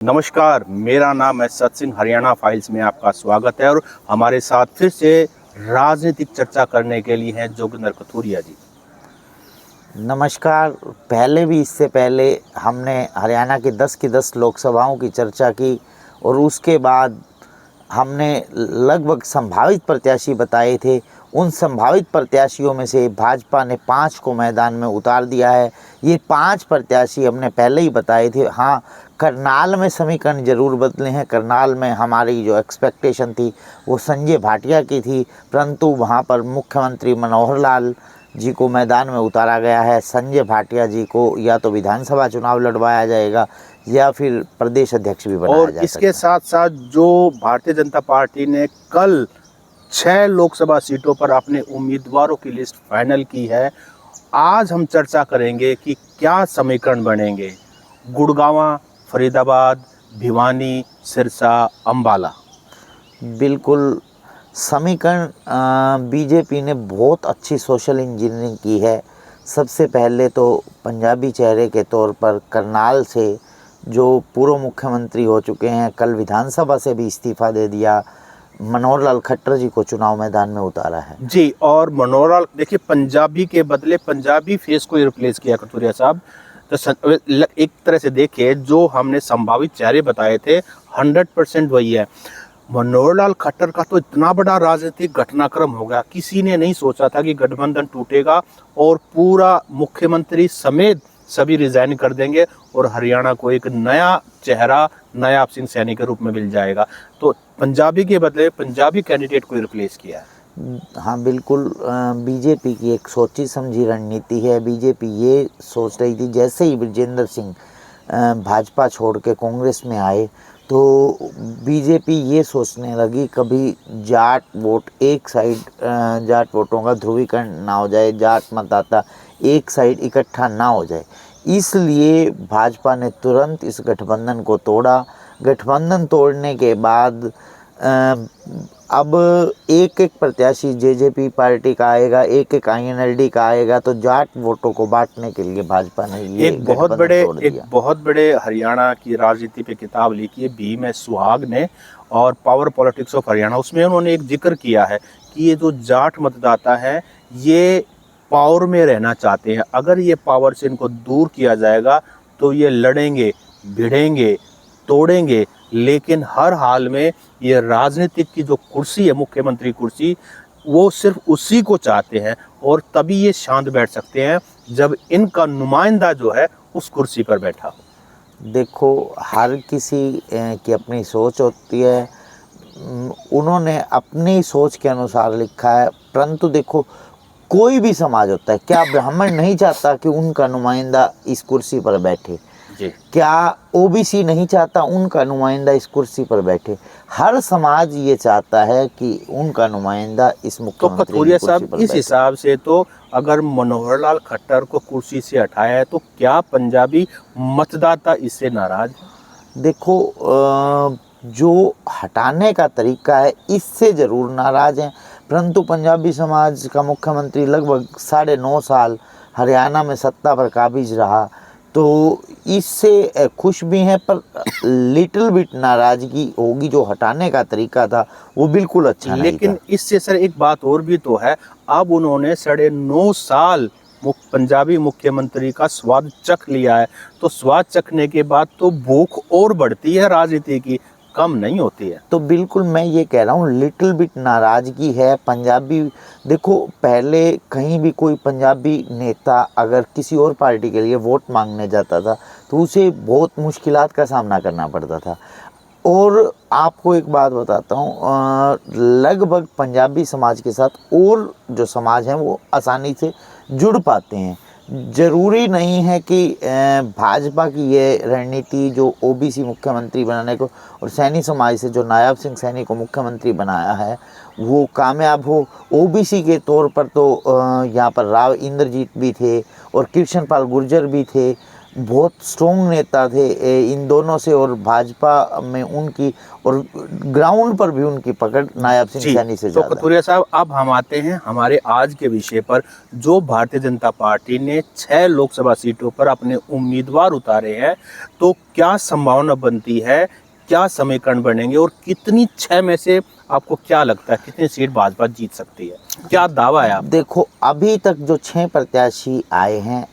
नमस्कार, मेरा नाम है सत्सिंह। हरियाणा फाइल्स में आपका स्वागत है और हमारे साथ फिर से राजनीतिक चर्चा करने के लिए हैं जोगिंदर कथुरिया जी। नमस्कार। इससे पहले हमने हरियाणा की 10 की 10 लोकसभाओं की चर्चा की और उसके बाद हमने लगभग संभावित प्रत्याशी बताए थे। उन संभावित प्रत्याशियों में से भाजपा ने 5 को मैदान में उतार दिया है। ये 5 प्रत्याशी हमने पहले ही बताए थे। हाँ, करनाल में समीकरण ज़रूर बदले हैं। करनाल में हमारी जो एक्सपेक्टेशन थी वो संजय भाटिया की थी, परंतु वहाँ पर मुख्यमंत्री मनोहर लाल जी को मैदान में उतारा गया है। संजय भाटिया जी को या तो विधानसभा चुनाव लड़वाया जाएगा या फिर प्रदेश अध्यक्ष भी बनाया जा सकता है। और इसके साथ साथ जो भारतीय जनता पार्टी ने कल 6 लोकसभा सीटों पर अपने उम्मीदवारों की लिस्ट फाइनल की है, आज हम चर्चा करेंगे कि क्या समीकरण बनेंगे। गुड़गांव, फरीदाबाद, भिवानी, सिरसा, अंबाला। बिल्कुल, समीकरण बीजेपी ने बहुत अच्छी सोशल इंजीनियरिंग की है। सबसे पहले तो पंजाबी चेहरे के तौर पर करनाल से जो पूर्व मुख्यमंत्री हो चुके हैं, कल विधानसभा से भी इस्तीफा दे दिया, मनोहर लाल खट्टर जी को चुनाव मैदान में उतारा है जी। और मनोहर लाल, देखिए, पंजाबी के बदले पंजाबी फेस को रिप्लेस किया कथुरिया साहब। तो एक तरह से देखिए, जो हमने संभावित चेहरे बताए थे 100% वही है। मनोहर लाल खट्टर का तो इतना बड़ा राजनीतिक घटनाक्रम हो गया, किसी ने नहीं सोचा था कि गठबंधन टूटेगा और पूरा मुख्यमंत्री समेत सभी रिजाइन कर देंगे और हरियाणा को एक नया चेहरा नया सिंह सैनी के रूप में मिल जाएगा। तो पंजाबी के बदले पंजाबी कैंडिडेट को रिप्लेस किया है। हाँ बिल्कुल, बीजेपी की एक सोची समझी रणनीति है। बीजेपी ये सोच रही थी, जैसे ही ब्रजेंद्र सिंह भाजपा छोड़ के कांग्रेस में आए तो बीजेपी ये सोचने लगी कभी जाट वोट एक साइड, जाट वोटों का ध्रुवीकरण ना हो जाए, जाट मतदाता एक साइड इकट्ठा ना हो जाए। इसलिए भाजपा ने तुरंत इस गठबंधन को तोड़ा। गठबंधन तोड़ने के बाद अब एक एक प्रत्याशी जेजेपी पार्टी का आएगा, एक एक आईएनएलडी का आएगा, तो जाट वोटों को बांटने के लिए भाजपा ने ये एक बहुत बड़े हरियाणा की राजनीति पे किताब लिखी है भीम एस सुहाग ने, और पावर पॉलिटिक्स ऑफ हरियाणा। उसमें उन्होंने एक जिक्र किया है कि ये जो जाट मतदाता है ये पावर में रहना चाहते हैं। अगर ये पावर से इनको दूर किया जाएगा तो ये लड़ेंगे, भिड़ेंगे, तोड़ेंगे, लेकिन हर हाल में ये राजनीतिक की जो कुर्सी है, मुख्यमंत्री कुर्सी, वो सिर्फ उसी को चाहते हैं और तभी ये शांत बैठ सकते हैं जब इनका नुमाइंदा जो है उस कुर्सी पर बैठा हो। देखो, हर किसी की अपनी सोच होती है। उन्होंने अपनी सोच के अनुसार लिखा है, परंतु देखो, कोई भी समाज होता है, क्या ब्राह्मण नहीं चाहता कि उनका नुमाइंदा इस कुर्सी पर बैठे? क्या ओबीसी नहीं चाहता उनका नुमाइंदा इस कुर्सी पर बैठे? हर समाज ये चाहता है कि उनका नुमाइंदा इस मुख्यमंत्री तो कथुरिया साहब, इस हिसाब से तो अगर मनोहर लाल खट्टर को कुर्सी से हटाया है तो क्या पंजाबी मतदाता इससे नाराज? देखो, जो हटाने का तरीका है इससे ज़रूर नाराज़ हैं, परंतु पंजाबी समाज का मुख्यमंत्री लगभग 9.5 साल हरियाणा में सत्ता पर काबिज रहा, तो इससे खुश भी हैं, पर लिटिल बिट नाराज़गी होगी। जो हटाने का तरीका था वो बिल्कुल अच्छा नहीं था। लेकिन इससे सर एक बात और भी तो है, अब उन्होंने 9.5 साल पंजाबी मुख्यमंत्री का स्वाद चख लिया है, तो स्वाद चखने के बाद तो भूख और बढ़ती है, राजनीति की कम नहीं होती है। तो बिल्कुल मैं ये कह रहा हूँ, लिटिल बिट नाराज़गी है पंजाबी। देखो, पहले कहीं भी कोई पंजाबी नेता अगर किसी और पार्टी के लिए वोट मांगने जाता था तो उसे बहुत मुश्किलात का सामना करना पड़ता था। और आपको एक बात बताता हूँ, लगभग पंजाबी समाज के साथ और जो समाज हैं वो आसानी से जुड़ पाते हैं। ज़रूरी नहीं है कि भाजपा की ये रणनीति जो ओबीसी मुख्यमंत्री बनाने को और सैनी समाज से जो नायब सिंह सैनी को मुख्यमंत्री बनाया है वो कामयाब हो। ओबीसी के तौर पर तो यहाँ पर राव इंद्रजीत भी थे और कृष्णपाल गुर्जर भी थे, बहुत स्ट्रॉन्ग नेता थे इन दोनों से, और भाजपा में उनकी और ग्राउंड पर भी उनकी पकड़ नायब सिंह जी, सैनी से तो ज़्यादा। कथुरिया साहब अब हम आते हैं हमारे आज के विषय पर। जो भारतीय जनता पार्टी ने 6 लोकसभा सीटों पर अपने उम्मीदवार उतारे हैं, तो क्या संभावना बनती है, क्या समीकरण बनेंगे और कितनी 6 में से आपको क्या लगता है कितनी सीट भाजपा जीत सकती है? क्या दावा है आपका? देखो, अभी तक जो 6 प्रत्याशी आए हैं,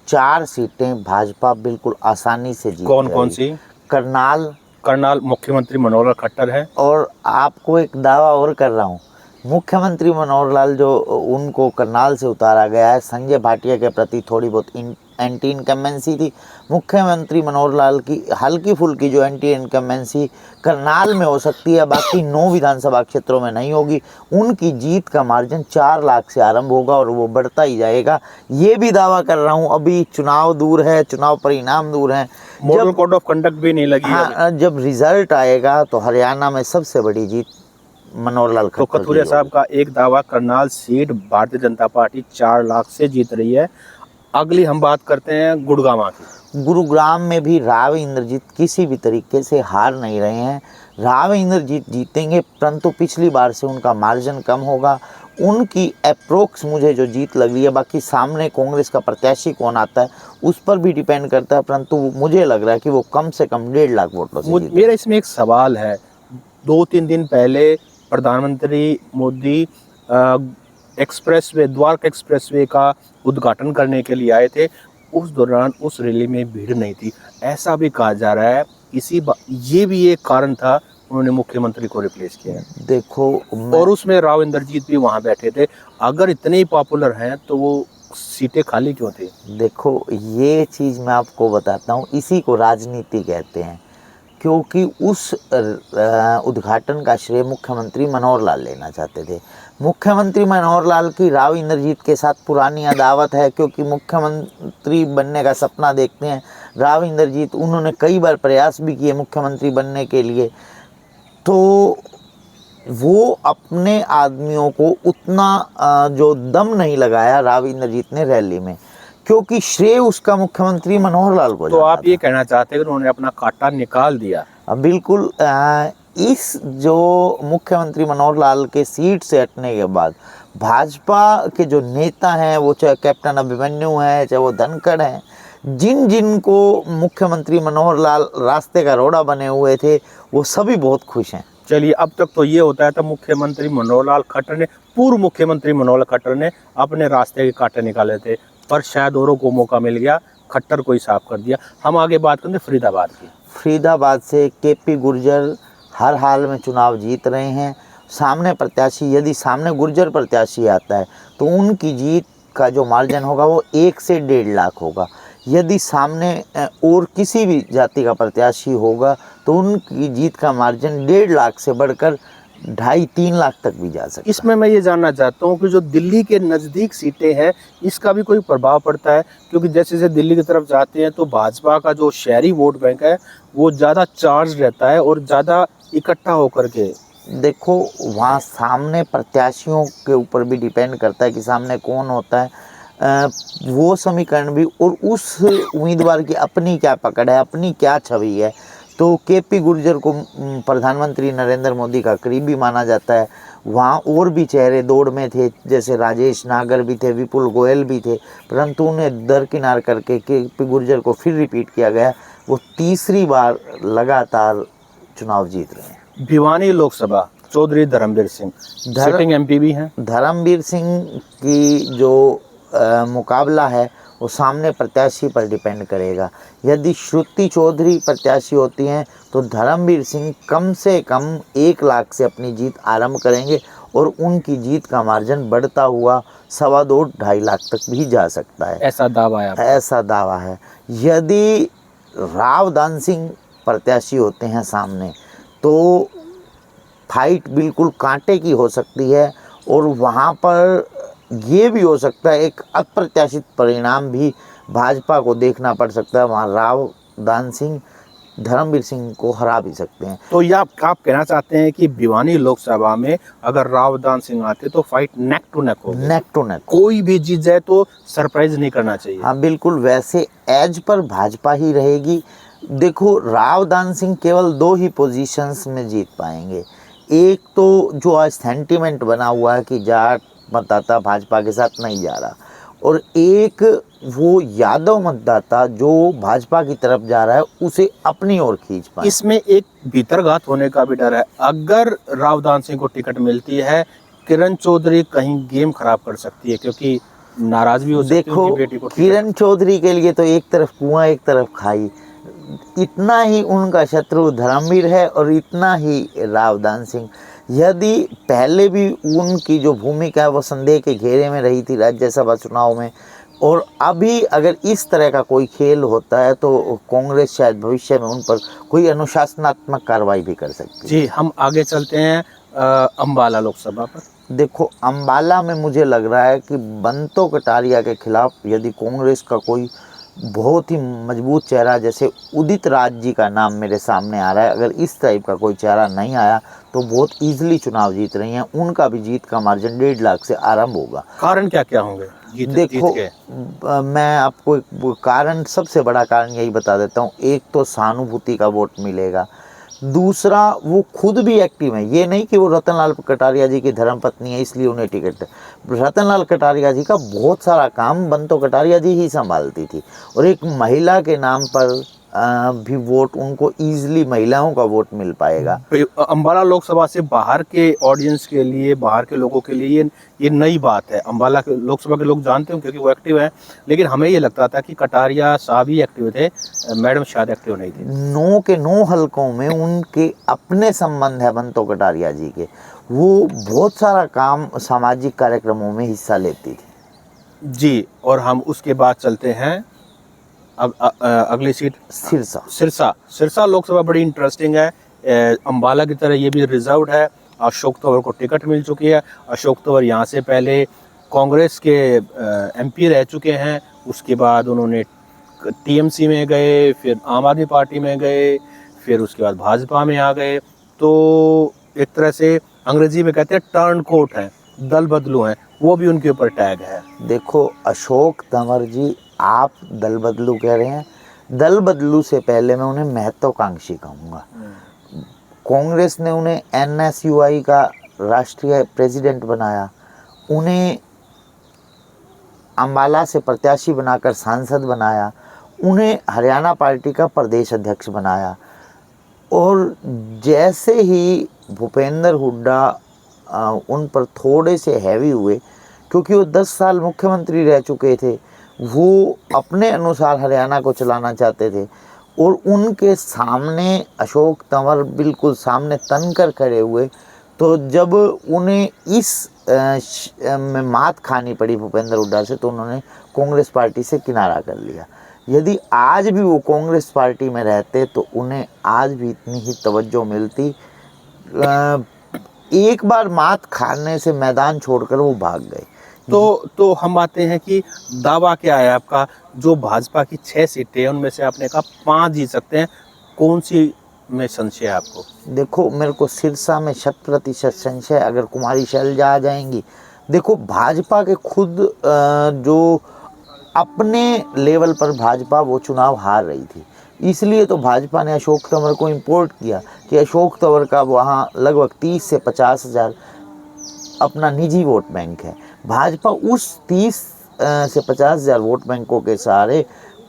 4 सीटें भाजपा बिल्कुल आसानी से जीत कौन कौन रही। सी? करनाल, करनाल मुख्यमंत्री मनोहर लाल खट्टर है। और आपको एक दावा और कर रहा हूँ, मुख्यमंत्री मनोहर लाल जो उनको करनाल से उतारा गया है, संजय भाटिया के प्रति थोड़ी बहुत एंटी इनकम्बेंसी थी। मुख्यमंत्री मनोहर लाल की हल्की फुल्की जो एंटी इनकम्बेंसी करनाल में हो सकती है, बाकी 9 विधानसभा क्षेत्रों में नहीं होगी। उनकी जीत का मार्जिन 4 लाख से आरंभ होगा और वो बढ़ता ही जाएगा। ये भी दावा कर रहा हूँ, अभी चुनाव दूर है, चुनाव परिणाम दूर हैं। मॉडल कोड ऑफ कंडक्ट भी नहीं लगी अभी। हाँ, जब रिजल्ट आएगा तो हरियाणा में सबसे बड़ी जीत मनोहर लाल तो खट्टर की कथुरिया साहब होगी। का एक दावा, करनाल सीट भारतीय जनता पार्टी 4 लाख से जीत रही है। अगली हम बात करते हैं गुड़गांव की। गुरुग्राम में भी राव इंद्रजीत किसी भी तरीके से हार नहीं रहे हैं। राव इंद्रजीत जीतेंगे, परंतु पिछली बार से उनका मार्जिन कम होगा। उनकी अप्रोक्स मुझे जो जीत लग रही है, बाकी सामने कांग्रेस का प्रत्याशी कौन आता है उस पर भी डिपेंड करता है, परंतु मुझे लग रहा है कि वो कम से कम 1.5 लाख वोटों से जीतेंगे। मेरा इसमें एक सवाल है। 2-3 दिन पहले प्रधानमंत्री मोदी एक्सप्रेसवे, द्वारका एक्सप्रेसवे का उद्घाटन करने के लिए आए थे। उस दौरान उस रैली में भीड़ नहीं थी। ऐसा भी कहा जा रहा है ये भी एक कारण था उन्होंने मुख्यमंत्री को रिप्लेस किया है। देखो, और उसमें राव इंद्रजीत भी वहां बैठे थे। अगर इतने ही पॉपुलर हैं तो वो सीटें खाली क्यों थी? देखो, ये चीज़ मैं आपको बताता हूँ, इसी को राजनीति कहते हैं, क्योंकि उस उद्घाटन का श्रेय मुख्यमंत्री मनोहर लाल लेना चाहते थे। मुख्यमंत्री मनोहर लाल की राव इंद्रजीत के साथ पुरानी अदावत है, क्योंकि मुख्यमंत्री बनने का सपना देखते हैं राव इंद्रजीत। उन्होंने कई बार प्रयास भी किए मुख्यमंत्री बनने के लिए, तो वो अपने आदमियों को उतना जो दम नहीं लगाया राव इंद्रजीत ने रैली में, क्योंकि श्रेय उसका मुख्यमंत्री मनोहर लाल को तो जाता आप ये था। कहना चाहते हैं कि उन्होंने अपना कांटा निकाल दिया? बिल्कुल। इस जो मुख्यमंत्री मनोहर लाल के सीट से हटने के बाद भाजपा के जो नेता हैं, वो चाहे कैप्टन अभिमन्यु हैं, चाहे वो धनखड़ हैं, जिन जिन को मुख्यमंत्री मनोहर लाल रास्ते का रोड़ा बने हुए थे, वो सभी बहुत खुश हैं। चलिए, अब तक तो ये होता है, तो मुख्यमंत्री मनोहर लाल खट्टर ने, पूर्व मुख्यमंत्री मनोहर लाल खट्टर ने अपने रास्ते के कांटे निकाले थे, पर शायद औरों को मौका मिल गया, खट्टर को ही साफ कर दिया। हम आगे बात करेंगे फरीदाबाद की। फरीदाबाद से केपी गुर्जर हर हाल में चुनाव जीत रहे हैं। सामने प्रत्याशी, यदि सामने गुर्जर प्रत्याशी आता है तो उनकी जीत का जो मार्जिन होगा वो 1 से 1.5 लाख होगा। यदि सामने और किसी भी जाति का प्रत्याशी होगा तो उनकी जीत का मार्जिन 1.5 लाख से बढ़कर 2.5-3 लाख तक भी जा सकता है। इसमें मैं ये जानना चाहता हूँ कि जो दिल्ली के नज़दीक सीटें हैं, इसका भी कोई प्रभाव पड़ता है? क्योंकि जैसे जैसे दिल्ली की तरफ जाते हैं तो भाजपा का जो शहरी वोट बैंक है वो ज़्यादा चार्ज रहता है और ज़्यादा इकट्ठा होकर के। देखो, वहाँ सामने प्रत्याशियों के ऊपर भी डिपेंड करता है कि सामने कौन होता है, वो समीकरण भी, और उस उम्मीदवार की अपनी क्या पकड़ है, अपनी क्या छवि है। तो केपी गुर्जर को प्रधानमंत्री नरेंद्र मोदी का करीबी माना जाता है। वहाँ और भी चेहरे दौड़ में थे, जैसे राजेश नागर भी थे, विपुल गोयल भी थे, परंतु उन्हें दरकिनार करके केपी गुर्जर को फिर रिपीट किया गया। वो तीसरी बार लगातार चुनाव जीत रहे हैं। भिवानी लोकसभा, चौधरी धर्मवीर सिंह सिटिंग एमपी भी हैं। धर्मवीर सिंह की जो मुकाबला है वो सामने प्रत्याशी पर डिपेंड करेगा। यदि श्रुति चौधरी प्रत्याशी होती हैं तो धर्मवीर सिंह कम से कम 1 लाख से अपनी जीत आरंभ करेंगे और उनकी जीत का मार्जिन बढ़ता हुआ 2.25-2.5 लाख तक भी जा सकता है। ऐसा दावा है आपका? ऐसा दावा है। यदि राव दान सिंह प्रत्याशी होते हैं सामने तो फाइट बिल्कुल कांटे की हो सकती है, और वहाँ पर ये भी हो सकता है एक अप्रत्याशित परिणाम भी भाजपा को देखना पड़ सकता है। वहाँ राव दान सिंह धर्मवीर सिंह को हरा भी सकते हैं। तो ये आप कहना चाहते हैं कि भिवानी लोकसभा में अगर रावदान सिंह आते तो फाइट नेक टू नेक होगी, नेक टू नेक, कोई भी जीत जाए तो सरप्राइज नहीं करना चाहिए। हाँ बिल्कुल, वैसे एज पर भाजपा ही रहेगी। देखो, रावदान सिंह केवल 2 ही पोजीशंस में जीत पाएंगे। एक तो जो आज सेंटिमेंट बना हुआ है कि जाट मतदाता भाजपा के साथ नहीं जा रहा, और एक वो यादव मतदाता जो भाजपा की तरफ जा रहा है उसे अपनी ओर खींच पाए। इसमें एक भीतरघात होने का भी डर है। अगर रावदान सिंह को टिकट मिलती है, किरण चौधरी कहीं गेम खराब कर सकती है, क्योंकि नाराज भी हो सकती है देखो, उनकी बेटी को टिकट। किरण चौधरी के लिए तो एक तरफ कुआं एक तरफ खाई, इतना ही उनका शत्रु धर्मवीर है और इतना ही रावदान सिंह। यदि पहले भी उनकी जो भूमिका है वो संदेह के घेरे में रही थी राज्यसभा चुनाव में, और अभी अगर इस तरह का कोई खेल होता है तो कांग्रेस शायद भविष्य में उन पर कोई अनुशासनात्मक कार्रवाई भी कर सकती है। जी, हम आगे चलते हैं अम्बाला लोकसभा पर। देखो, अम्बाला में मुझे लग रहा है कि बंतो कटारिया के खिलाफ यदि कांग्रेस का कोई बहुत ही मजबूत चेहरा, जैसे उदित राज जी का नाम मेरे सामने आ रहा है, अगर इस टाइप का कोई चेहरा नहीं आया तो बहुत ईजिली चुनाव जीत रही हैं। उनका भी जीत का मार्जिन 1.5 लाख से आरंभ होगा। कारण क्या क्या होंगे देखो, जीत के? मैं आपको एक कारण, सबसे बड़ा कारण यही बता देता हूँ। एक तो सहानुभूति का वोट मिलेगा, दूसरा वो खुद भी एक्टिव है। ये नहीं कि वो रतनलाल कटारिया जी की धर्मपत्नी है इसलिए उन्हें टिकट है। रतनलाल कटारिया जी का बहुत सारा काम बंतो कटारिया जी ही संभालती थी, और एक महिला के नाम पर भी वोट उनको ईजिली, महिलाओं का वोट मिल पाएगा। अम्बाला लोकसभा से बाहर के ऑडियंस के लिए, बाहर के लोगों के लिए ये नई बात है। अम्बाला के लोकसभा के लोग जानते हैं क्योंकि वो एक्टिव हैं, लेकिन हमें ये लगता था कि कटारिया साहब ही एक्टिव थे, मैडम शायद एक्टिव नहीं थी। 9 के 9 हलकों में उनके अपने संबंध है बंतो कटारिया जी के। वो बहुत सारा काम, सामाजिक कार्यक्रमों में हिस्सा लेती थी। जी, और हम उसके बाद चलते हैं अब अगली सीट सिरसा लोकसभा बड़ी इंटरेस्टिंग है। अम्बाला की तरह ये भी रिजर्व्ड है। अशोक तंवर को टिकट मिल चुकी है। अशोक तंवर यहाँ से पहले कांग्रेस के एमपी रह चुके हैं, उसके बाद उन्होंने टीएमसी में गए, फिर आम आदमी पार्टी में गए, फिर उसके बाद भाजपा में आ गए। तो एक तरह से अंग्रेजी में कहते हैं टर्न कोट है, दल बदलू हैं, वो भी उनके ऊपर टैग है। देखो, अशोक तंवर जी, आप दल बदलू कह रहे हैं, दल बदलू से पहले मैं उन्हें महत्वाकांक्षी कहूँगा। कांग्रेस ने उन्हें NSUI का राष्ट्रीय प्रेसिडेंट बनाया, उन्हें अम्बाला से प्रत्याशी बनाकर सांसद बनाया, उन्हें हरियाणा पार्टी का प्रदेश अध्यक्ष बनाया, और जैसे ही भूपेंद्र हुड्डा उन पर थोड़े से हैवी हुए, क्योंकि वो 10 साल मुख्यमंत्री रह चुके थे, वो अपने अनुसार हरियाणा को चलाना चाहते थे, और उनके सामने अशोक तंवर बिल्कुल सामने तनकर खड़े हुए। तो जब उन्हें इस में मात खानी पड़ी भूपेंद्र हुड्डा से, तो उन्होंने कांग्रेस पार्टी से किनारा कर लिया। यदि आज भी वो कांग्रेस पार्टी में रहते तो उन्हें आज भी इतनी ही तवज्जो मिलती। एक बार मात खाने से मैदान छोड़कर वो भाग गए। तो हम आते हैं कि दावा क्या है आपका? जो भाजपा की 6 सीटें हैं उनमें से आपने कहा 5 जीत सकते हैं, कौन सी में संशय है आपको? देखो, मेरे को सिरसा में 100% संशय, अगर कुमारी शैलजा आ जाएंगी। देखो, भाजपा के खुद जो अपने लेवल पर भाजपा वो चुनाव हार रही थी, इसलिए तो भाजपा ने अशोक तंवर को इम्पोर्ट किया कि अशोक तंवर का वहाँ लगभग 30 से 50 हज़ार अपना निजी वोट बैंक है। भाजपा उस 30 से 50 हज़ार वोट बैंकों के सहारे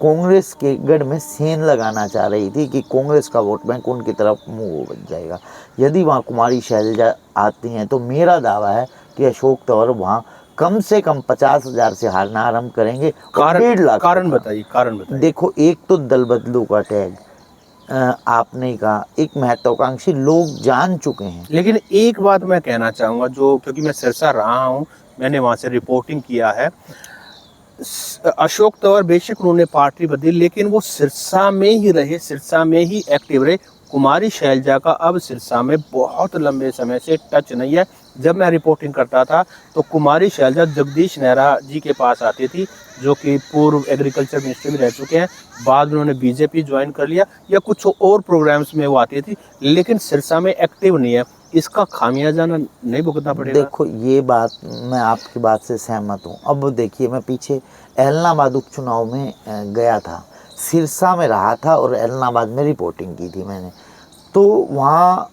कांग्रेस के गढ़ में सेंध लगाना चाह रही थी कि कांग्रेस का वोट बैंक उनकी तरफ मुँह बन जाएगा। यदि वहाँ कुमारी शैलजा आती हैं तो मेरा दावा है कि अशोक तंवर वहाँ कम से कम 50 हज़ार से हारना आरंभ करेंगे। 1.5 लाख। कारण बताइए। देखो, एक तो दल बदलू का टैग आपने कहा, एक महत्वाकांक्षी लोग जान चुके हैं। लेकिन एक बात मैं कहना चाहूँगा, जो क्योंकि मैं सिरसा रहा हूँ, मैंने वहाँ से रिपोर्टिंग किया है। अशोक तंवर बेशक उन्होंने पार्टी बदली, लेकिन वो सिरसा में ही रहे, सिरसा में ही एक्टिव रहे। कुमारी शैलजा का अब सिरसा में बहुत लंबे समय से टच नहीं है। जब मैं रिपोर्टिंग करता था तो कुमारी शैलजा जगदीश नेहरा जी के पास आती थी, जो कि पूर्व एग्रीकल्चर मिनिस्टर भी रह चुके हैं। बाद में उन्होंने बीजेपी ज्वाइन कर लिया या कुछ और प्रोग्राम्स में वो आती थी, लेकिन सिरसा में एक्टिव नहीं है। इसका खामियाजा नहीं भुगतना पड़ेगा? देखो, ये बात मैं आपकी बात से सहमत हूँ। अब देखिए, मैं पीछे एलनाबाद उपचुनाव में गया था, सिरसा में रहा था और एलनाबाद में रिपोर्टिंग की थी मैंने। तो वहाँ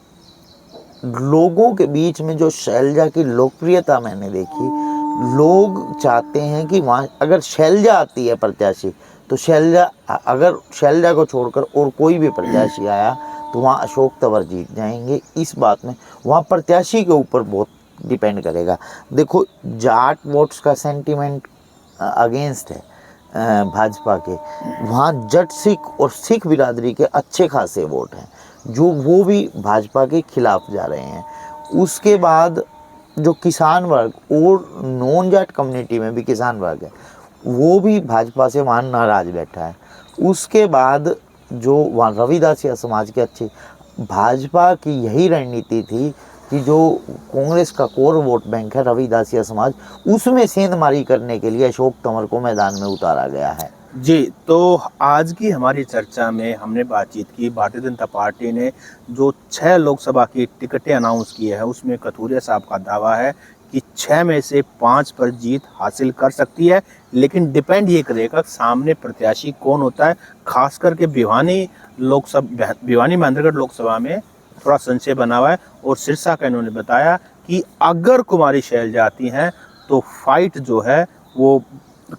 लोगों के बीच में जो शैलजा की लोकप्रियता मैंने देखी, लोग चाहते हैं कि वहाँ अगर शैलजा आती है प्रत्याशी, तो अगर शैलजा को छोड़कर और कोई भी प्रत्याशी आया तो वहाँ अशोक तंवर जीत जाएंगे। इस बात में वहाँ प्रत्याशी के ऊपर बहुत डिपेंड करेगा। देखो, जाट वोट्स का सेंटीमेंट अगेंस्ट है भाजपा के। वहाँ जट सिख और सिख बिरादरी के अच्छे खासे वोट हैं, जो वो भी भाजपा के खिलाफ जा रहे हैं। उसके बाद जो किसान वर्ग और नॉन जाट कम्युनिटी में भी किसान वर्ग है, वो भी भाजपा से वहाँ नाराज बैठा है। उसके बाद जो वहाँ रविदासिया समाज के अच्छे, भाजपा की यही रणनीति थी कि जो कांग्रेस का कोर वोट बैंक है रविदासिया समाज, उसमें सेंधमारी करने के लिए अशोक तंवर को मैदान में उतारा गया है। जी, तो आज की हमारी चर्चा में हमने बातचीत की, भारतीय जनता पार्टी ने जो 6 लोकसभा की टिकटें अनाउंस की है, उसमें कथूरिया साहब का दावा है कि 6 में से 5 पर जीत हासिल कर सकती है, लेकिन डिपेंड ये करेगा सामने प्रत्याशी कौन होता है। खास करके भिवानी महेंद्रगढ़ लोकसभा में थोड़ा संशय बना हुआ है, और सिरसा का इन्होंने बताया कि अगर कुमारी शैलजा आती हैं तो फाइट जो है वो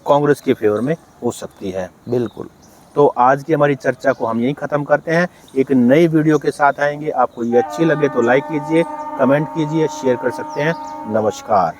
कांग्रेस के फेवर में हो सकती है। बिल्कुल। तो आज की हमारी चर्चा को हम यहीं ख़त्म करते हैं। एक नई वीडियो के साथ आएंगे। आपको ये अच्छी लगे तो लाइक कीजिए, कमेंट कीजिए, शेयर कर सकते हैं। नमस्कार।